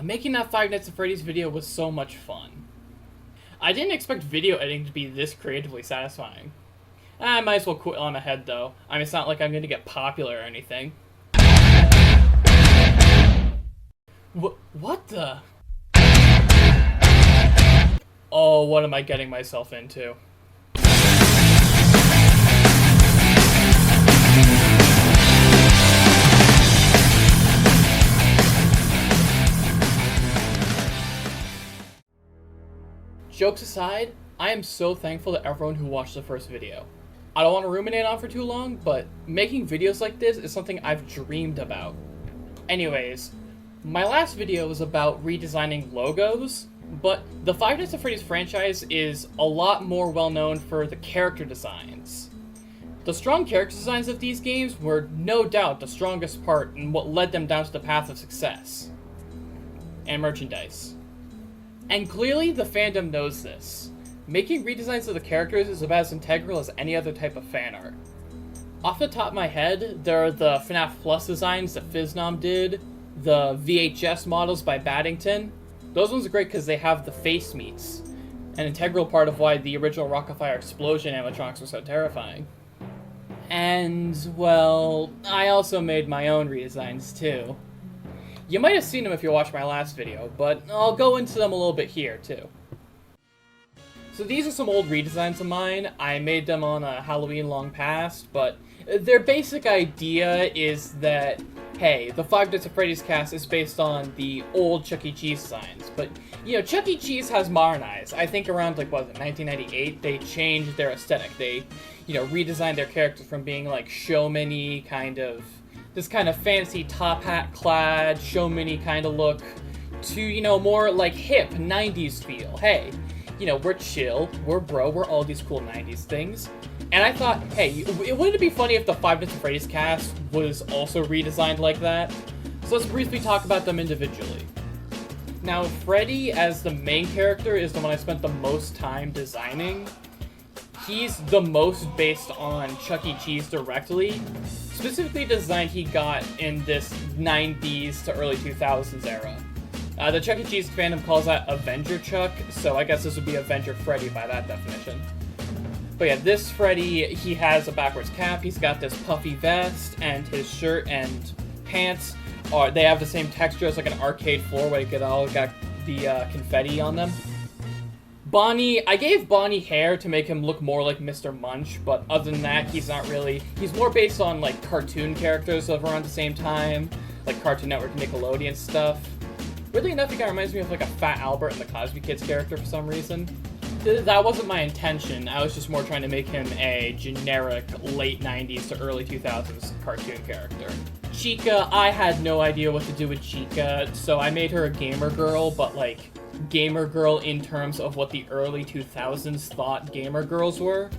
Making that Five Nights at Freddy's video was so much fun. I didn't expect video editing to be this creatively satisfying. I might as well quit on ahead though. I mean, it's not like I'm gonna get popular or anything. What the? Oh, what am I getting myself into? Jokes aside, I am so thankful to everyone who watched the first video. I don't want to ruminate on for too long, but making videos like this is something I've dreamed about. Anyways, my last video was about redesigning logos, but the Five Nights at Freddy's franchise is a lot more well known for the character designs. The strong character designs of these games were no doubt the strongest part and what led them down to the path of success. And merchandise. And clearly the fandom knows this. Making redesigns of the characters is about as integral as any other type of fan art. Off the top of my head, there are the FNAF Plus designs that Fiznom did, the VHS models by Baddington. Those ones are great because they have the face meets, an integral part of why the original Rockafire Explosion animatronics were so terrifying. And, well, I also made my own redesigns too. You might have seen them if you watched my last video, but I'll go into them a little bit here too. So these are some old redesigns of mine. I made them on a Halloween long past, but their basic idea is that, hey, the Five Nights at Freddy's cast is based on the old Chuck E. Cheese designs, but, you know, Chuck E. Cheese has modernized. I think around, like, what was it, 1998, they changed their aesthetic. They, you know, redesigned their characters from being, like, showman-y kind of, this kind of fancy top hat clad, showman-y kind of look, to, you know, more, like, hip 90s feel. Hey, you know, we're chill, we're bro, we're all these cool 90s things. And I thought, hey, wouldn't it be funny if the Five Nights at Freddy's cast was also redesigned like that? So let's briefly talk about them individually. Now, Freddy, as the main character, is the one I spent the most time designing. He's the most based on Chuck E. Cheese directly. Specifically the design he got in this 90s to early 2000s era. The Chuck E. Cheese fandom calls that Avenger Chuck, so I guess this would be Avenger Freddy by that definition. But yeah, this Freddy, he has a backwards cap, he's got this puffy vest, and his shirt and pants they have the same texture as like an arcade floor where you get all got the confetti on them. Bonnie, I gave Bonnie hair to make him look more like Mr. Munch, but other than that, he's not really, he's more based on like cartoon characters of around the same time, like Cartoon Network, Nickelodeon stuff. Weirdly enough, he kind of reminds me of like a Fat Albert in the Cosby Kids character for some reason. That wasn't my intention, I was just more trying to make him a generic late 90s to early 2000s cartoon character. Chica, I had no idea what to do with Chica, so I made her a gamer girl, but like, gamer girl in terms of what the early 2000s thought gamer girls were.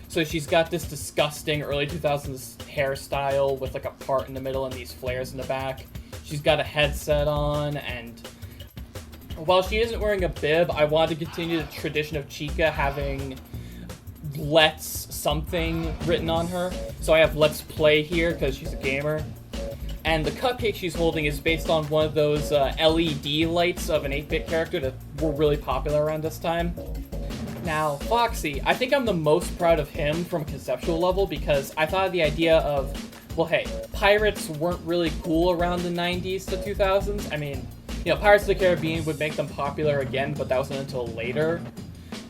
So she's got this disgusting early 2000s hairstyle with like a part in the middle and these flares in the back. She's got a headset on, and while she isn't wearing a bib, I wanted to continue the tradition of Chica having Let's something written on her. So I have Let's Play here because she's a gamer. And the cupcake she's holding is based on one of those LED lights of an 8-bit character that were really popular around this time. Now, Foxy, I think I'm the most proud of him from a conceptual level because I thought of the idea of, well, hey, pirates weren't really cool around the 90s to 2000s. I mean, you know, Pirates of the Caribbean would make them popular again, but that wasn't until later.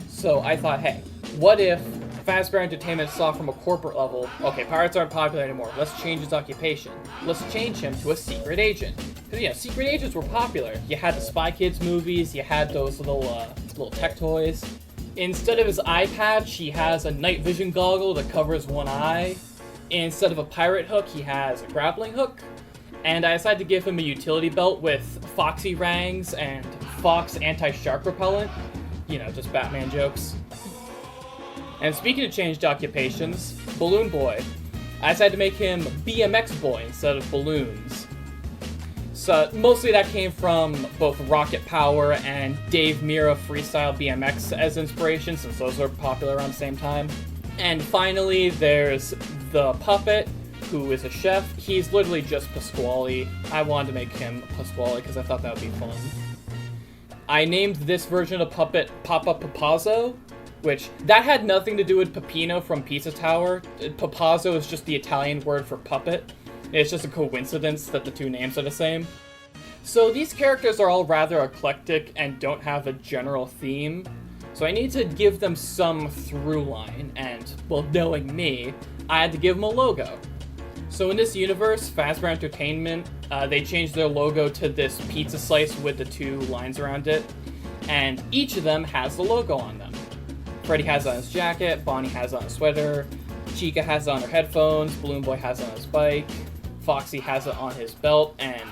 So I thought, hey, what if Fazbear Entertainment saw from a corporate level, okay, pirates aren't popular anymore, let's change his occupation. Let's change him to a secret agent. Because, you know, secret agents were popular. You had the Spy Kids movies, you had those little tech toys. Instead of his eye patch, he has a night vision goggle that covers one eye. Instead of a pirate hook, he has a grappling hook. And I decided to give him a utility belt with Foxy Rangs and Fox anti-shark repellent. You know, just Batman jokes. And speaking of changed occupations, Balloon Boy. I decided to make him BMX Boy instead of balloons. So mostly that came from both Rocket Power and Dave Mirra Freestyle BMX as inspiration, since those were popular around the same time. And finally, there's the puppet, who is a chef. He's literally just Pasquale. I wanted to make him Pasquale because I thought that would be fun. I named this version of Puppet Papa Papazzo, which that had nothing to do with Peppino from Pizza Tower. Papazzo is just the Italian word for puppet. It's just a coincidence that the two names are the same. So these characters are all rather eclectic and don't have a general theme. So I need to give them some through line, and, well, knowing me, I had to give them a logo. So in this universe, Fazbear Entertainment, they changed their logo to this pizza slice with the two lines around it, and each of them has the logo on them. Freddy has it on his jacket, Bonnie has it on his sweater, Chica has it on her headphones, Balloon Boy has it on his bike, Foxy has it on his belt, and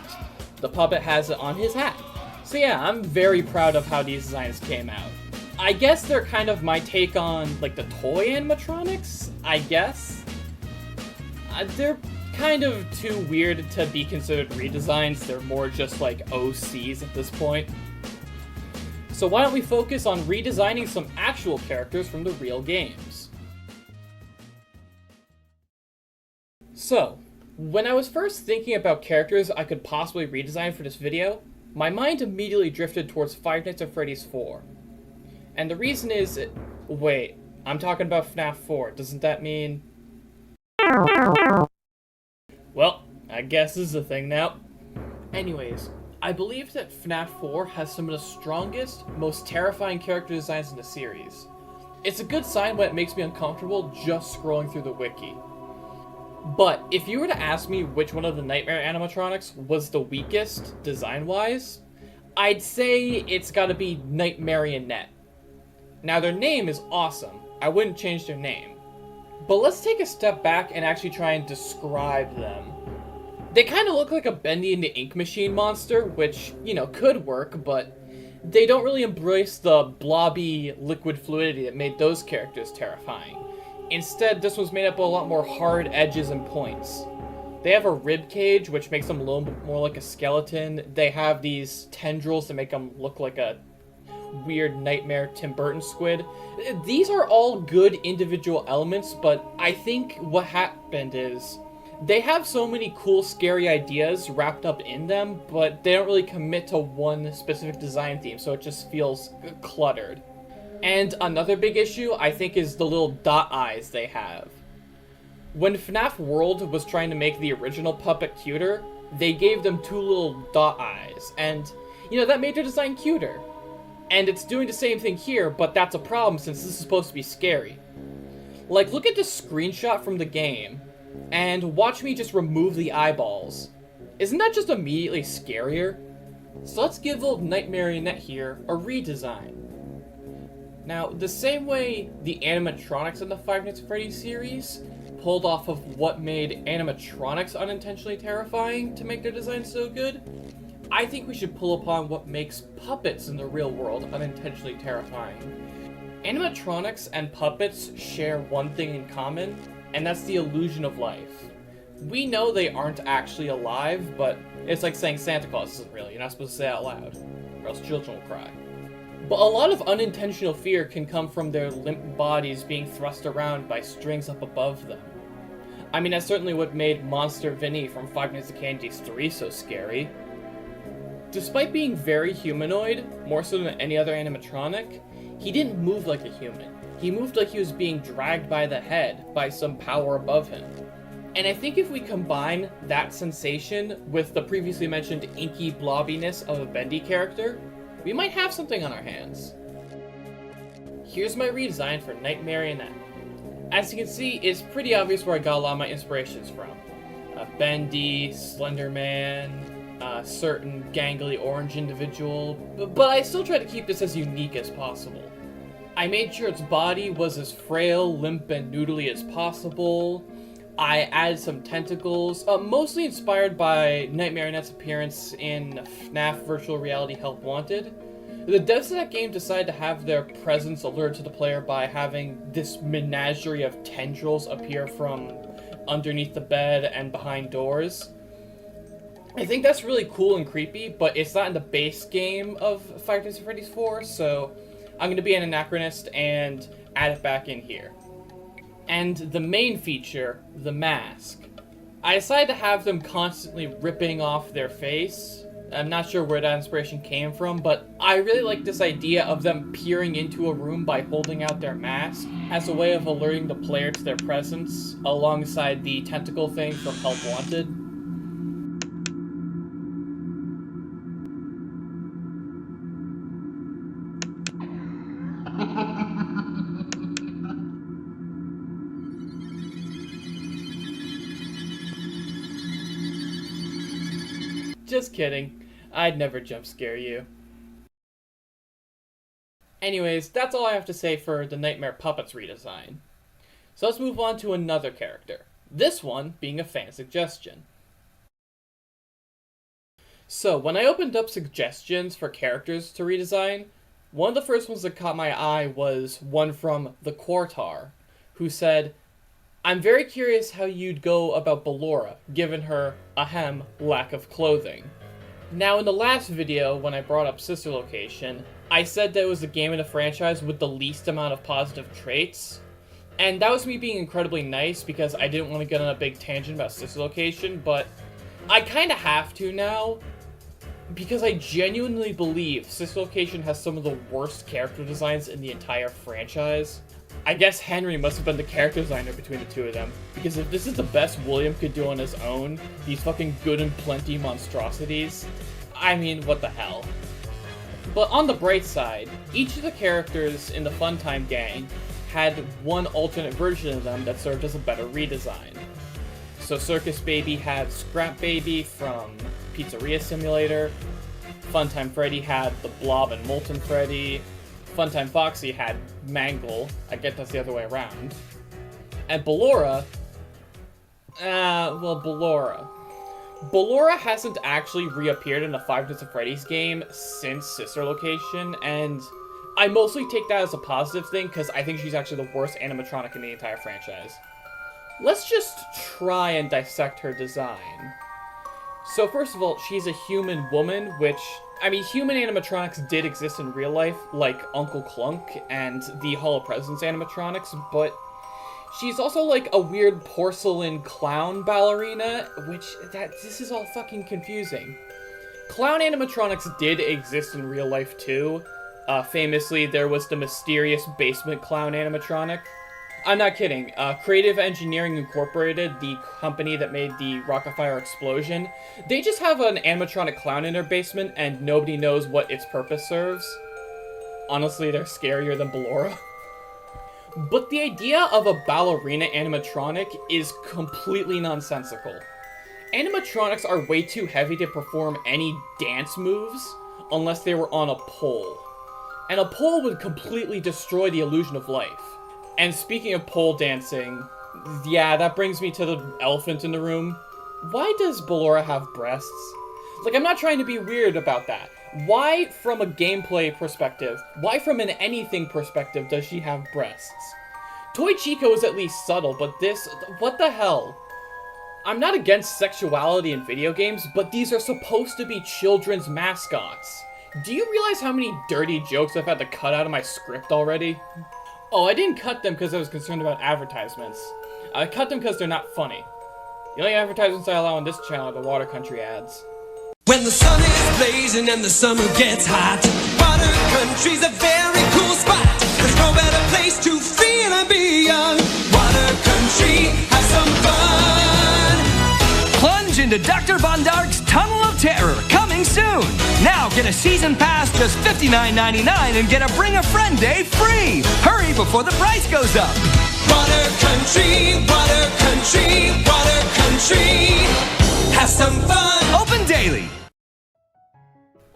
the puppet has it on his hat. So yeah, I'm very proud of how these designs came out. I guess they're kind of my take on, like, the toy animatronics, I guess. They're kind of too weird to be considered redesigns. They're more just like OCs at this point. So why don't we focus on redesigning some actual characters from the real games? So, when I was first thinking about characters I could possibly redesign for this video, my mind immediately drifted towards Five Nights at Freddy's 4. And the reason is... Wait, I'm talking about FNAF 4. Doesn't that mean... Well, I guess this is a thing now. Anyways, I believe that FNAF 4 has some of the strongest, most terrifying character designs in the series. It's a good sign when it makes me uncomfortable just scrolling through the wiki. But if you were to ask me which one of the Nightmare animatronics was the weakest, design-wise, I'd say it's gotta be Night Marionette. Now their name is awesome, I wouldn't change their name. But let's take a step back and actually try and describe them. They kind of look like a Bendy and the Ink Machine monster, which, you know, could work, but they don't really embrace the blobby liquid fluidity that made those characters terrifying. Instead, this was made up of a lot more hard edges and points. They have a rib cage, which makes them a little more like a skeleton. They have these tendrils that make them look like a weird nightmare Tim Burton squid. These are all good individual elements, but I think what happened is they have so many cool, scary ideas wrapped up in them, but they don't really commit to one specific design theme, so it just feels cluttered. And another big issue, I think, is the little dot eyes they have. When FNAF World was trying to make the original puppet cuter, they gave them two little dot eyes, and, you know, that made their design cuter. And it's doing the same thing here, but that's a problem since this is supposed to be scary. Like, look at this screenshot from the game, and watch me just remove the eyeballs. Isn't that just immediately scarier? So let's give old Night Marionette here a redesign. Now, the same way the animatronics in the Five Nights at Freddy's series pulled off of what made animatronics unintentionally terrifying to make their design so good, I think we should pull upon what makes puppets in the real world unintentionally terrifying. Animatronics and puppets share one thing in common, and that's the illusion of life. We know they aren't actually alive, but it's like saying Santa Claus isn't real. You're not supposed to say it out loud, or else children will cry. But a lot of unintentional fear can come from their limp bodies being thrust around by strings up above them. I mean, that's certainly what made Monster Vinny from Five Nights at Candy's 3 so scary. Despite being very humanoid, more so than any other animatronic, he didn't move like a human. He moved like he was being dragged by the head by some power above him. And I think if we combine that sensation with the previously mentioned inky blobbiness of a Bendy character, we might have something on our hands. Here's my redesign for Night Marionette. As you can see, it's pretty obvious where I got a lot of my inspirations from. Bendy, Slender Man, a certain gangly orange individual, but I still try to keep this as unique as possible. I made sure its body was as frail, limp, and noodly as possible. I added some tentacles, mostly inspired by Night Marionette's appearance in FNAF Virtual Reality Help Wanted. The devs of that game decided to have their presence alerted to the player by having this menagerie of tendrils appear from underneath the bed and behind doors. I think that's really cool and creepy, but it's not in the base game of Five Nights at Freddy's 4, so I'm going to be an anachronist and add it back in here. And the main feature, the mask. I decided to have them constantly ripping off their face. I'm not sure where that inspiration came from, but I really like this idea of them peering into a room by holding out their mask as a way of alerting the player to their presence, alongside the tentacle thing from Help Wanted. Just kidding. I'd never jump scare you. Anyways, that's all I have to say for the Nightmare Puppets redesign. So let's move on to another character. This one being a fan suggestion. So when I opened up suggestions for characters to redesign, one of the first ones that caught my eye was one from the Quartar, who said, "I'm very curious how you'd go about Ballora, given her, lack of clothing." Now, in the last video, when I brought up Sister Location, I said that it was the game in the franchise with the least amount of positive traits. And that was me being incredibly nice because I didn't want to get on a big tangent about Sister Location, but I kind of have to now, because I genuinely believe Sister Location has some of the worst character designs in the entire franchise. I guess Henry must have been the character designer between the two of them, because if this is the best William could do on his own, these fucking good and plenty monstrosities, I mean, what the hell. But on the bright side, each of the characters in the Funtime gang had one alternate version of them that served as a better redesign. So Circus Baby had Scrap Baby from Pizzeria Simulator, Funtime Freddy had the Blob and Molten Freddy, Funtime Foxy had Mangle, I guess that's the other way around, and Ballora, Ballora hasn't actually reappeared in the Five Nights at Freddy's game since Sister Location, and I mostly take that as a positive thing because I think she's actually the worst animatronic in the entire franchise. Let's just try and dissect her design. So first of all, she's a human woman, which, I mean, human animatronics did exist in real life, like Uncle Clunk and the Hall of Presidents animatronics, but she's also like a weird porcelain clown ballerina, which, this is all fucking confusing. Clown animatronics did exist in real life too. Famously, there was the mysterious basement clown animatronic. I'm not kidding. Creative Engineering Incorporated, the company that made the Rockafire explosion, they just have an animatronic clown in their basement and nobody knows what its purpose serves. Honestly, they're scarier than Ballora. But the idea of a ballerina animatronic is completely nonsensical. Animatronics are way too heavy to perform any dance moves unless they were on a pole. And a pole would completely destroy the illusion of life. And speaking of pole dancing, yeah, that brings me to the elephant in the room. Why does Ballora have breasts? Like, I'm not trying to be weird about that. Why, from a gameplay perspective, why from an anything perspective does she have breasts? Toy Chico is at least subtle, but this, what the hell? I'm not against sexuality in video games, but these are supposed to be children's mascots. Do you realize how many dirty jokes I've had to cut out of my script already? Oh, I didn't cut them because I was concerned about advertisements. I cut them because they're not funny. The only advertisements I allow on this channel are the Water Country ads. When the sun is blazing and the summer gets hot, Water Country's a very cool spot. There's no better place to feel and be young. Water Country, have some fun. Plunge into Dr. Von Dark's Tunnel of Terror, coming soon. Now get a season pass just $59.99 and get a Bring a Friend Day free. Hurry before the price goes up. Water Country, Water Country, Water Country. Have some fun. Open daily.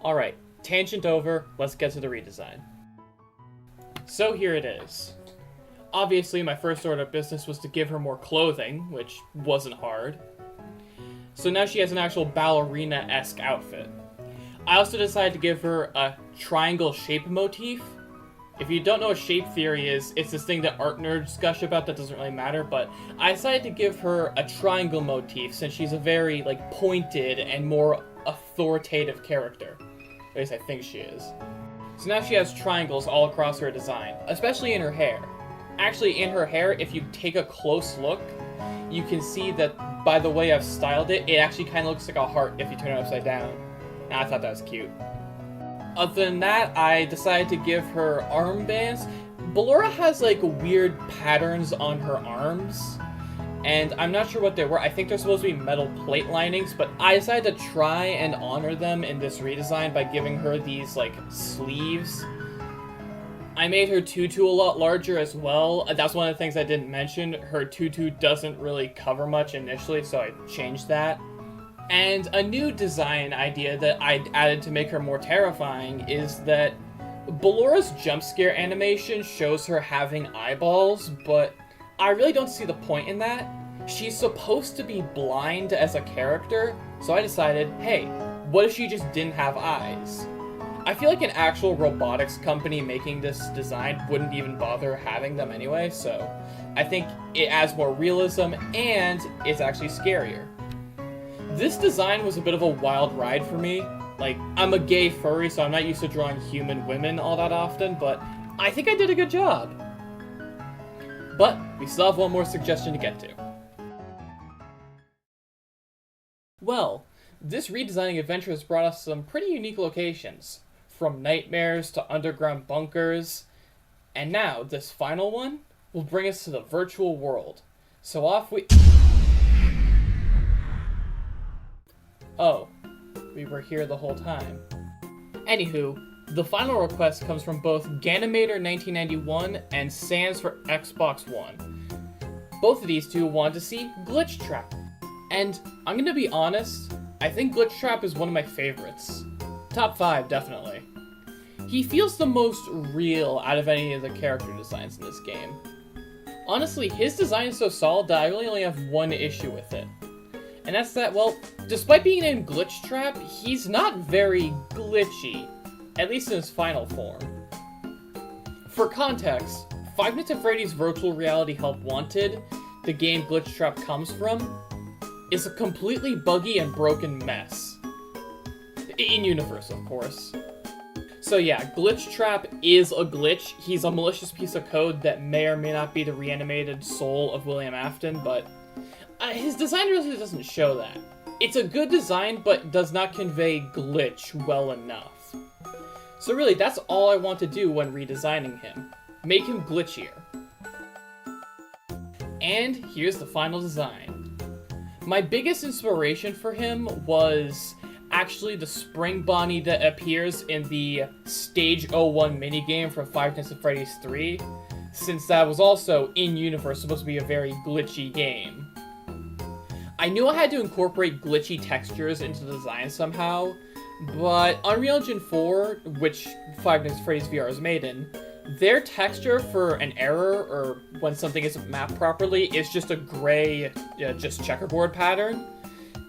Alright, tangent over, let's get to the redesign. So here it is. Obviously, my first order of business was to give her more clothing, which wasn't hard. So now she has an actual ballerina-esque outfit. I also decided to give her a triangle shape motif. If you don't know what shape theory is, it's this thing that art nerds gush about that doesn't really matter, but I decided to give her a triangle motif since she's a very, like, pointed and more authoritative character. At least I think she is. So now she has triangles all across her design, especially in her hair. Actually, in her hair, if you take a close look, you can see that by the way I've styled it, it actually kind of looks like a heart if you turn it upside down. And I thought that was cute. Other than that, I decided to give her armbands. Ballora has like weird patterns on her arms, and I'm not sure what they were. I think they're supposed to be metal plate linings, but I decided to try and honor them in this redesign by giving her these like sleeves. I made her tutu a lot larger as well. That's one of the things I didn't mention. Her tutu doesn't really cover much initially, so I changed that. And a new design idea that I added to make her more terrifying is that Ballora's jump scare animation shows her having eyeballs, but I really don't see the point in that. She's supposed to be blind as a character, so I decided, hey, what if she just didn't have eyes? I feel like an actual robotics company making this design wouldn't even bother having them anyway, so I think it adds more realism and it's actually scarier. This design was a bit of a wild ride for me. Like, I'm a gay furry, so I'm not used to drawing human women all that often, but I think I did a good job. But we still have one more suggestion to get to. Well, this redesigning adventure has brought us some pretty unique locations, from nightmares to underground bunkers, and now this final one will bring us to the virtual world. So off we... Oh, we were here the whole time. Anywho, the final request comes from both Ganimator1991 and Sans for Xbox One. Both of these two want to see Glitch Trap. And I'm gonna be honest, I think Glitch Trap is one of my favorites. Top 5, definitely. He feels the most real out of any of the character designs in this game. Honestly, his design is so solid that I really only have one issue with it. And that's that, well, despite being named Glitch Trap, he's not very glitchy, at least in his final form. For context, Five Nights at Freddy's Virtual Reality Help Wanted, the game Glitch Trap comes from, is a completely buggy and broken mess. In-universe, of course. So yeah, Glitch Trap is a glitch. He's a malicious piece of code that may or may not be the reanimated soul of William Afton, but his design really doesn't show that. It's a good design, but does not convey glitch well enough. So really, that's all I want to do when redesigning him. Make him glitchier. And here's the final design. My biggest inspiration for him was actually the Spring Bonnie that appears in the Stage 01 minigame from Five Nights at Freddy's 3, since that was also in-universe supposed to be a very glitchy game. I knew I had to incorporate glitchy textures into the design somehow, but Unreal Engine 4, which Five Nights at Freddy's VR is made in, their texture for an error, or when something isn't mapped properly, is just a gray, just checkerboard pattern.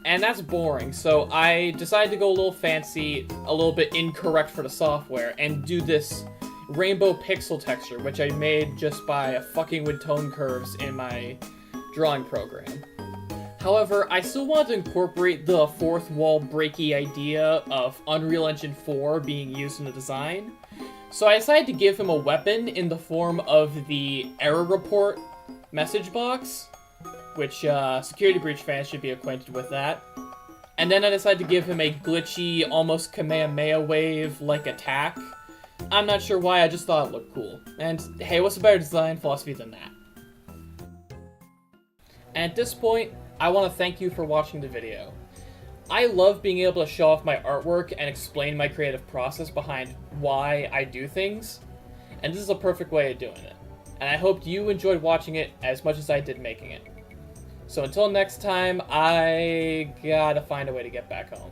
And that's boring, so I decided to go a little fancy, a little bit incorrect for the software, and do this rainbow pixel texture, which I made just by fucking with tone curves in my drawing program. However, I still wanted to incorporate the fourth wall breaky idea of Unreal Engine 4 being used in the design, so I decided to give him a weapon in the form of the error report message box, which Security Breach fans should be acquainted with that. And then I decided to give him a glitchy, almost Kamehameha wave-like attack. I'm not sure why, I just thought it looked cool. And hey, what's a better design philosophy than that? And at this point, I want to thank you for watching the video. I love being able to show off my artwork and explain my creative process behind why I do things, and this is a perfect way of doing it. And I hope you enjoyed watching it as much as I did making it. So until next time, I gotta find a way to get back home.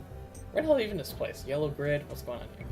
Where the hell even this place? Yellow grid? What's going on here?